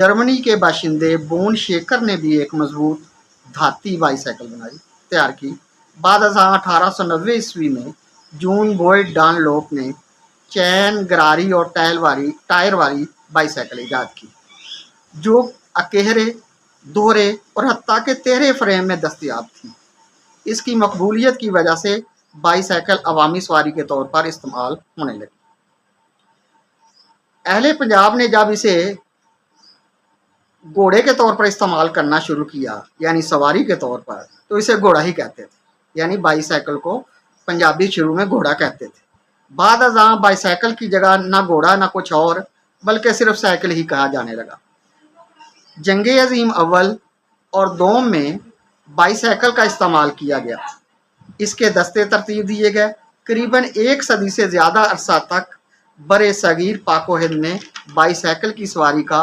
Germany के बाशिंदे bone shaker ने भी एक मजबूत धाती बाईसाइकिल तैयार की। बाद 1890 ईस्वी में जून बॉयड डानलोप ने चैन गरारी और टायर वाली बाईसाइकिल ईजाद की, जो अकेहरे, दोहरे और हत्ता के तेहरे फ्रेम में दस्तयाब थी। इसकी मकबूलियत की वजह से बाईसाइकिल अवामी सवारी के तौर पर इस्तेमाल होने लगी। अहले पंजाब ने जब इसे घोड़े के तौर पर इस्तेमाल करना शुरू किया, यानी सवारी के तौर पर, तो इसे घोड़ा ही कहते थे। यानी बाईसाइकिल को पंजाबी शुरू में घोड़ा कहते थे। बाद अज़ां बाईसाइकिल की जगह ना घोड़ा ना कुछ और, बल्कि सिर्फ साइकिल ही कहा जाने लगा। जंगे अजीम अव्वल और दोम में बाईसाइकिल का इस्तेमाल किया गया। इसके दस्ते तरतीब दिए गए। करीबन एक सदी से ज़्यादा अरसा तक बरे सगीर पाको हिंद में बाईसाइकिल की सवारी का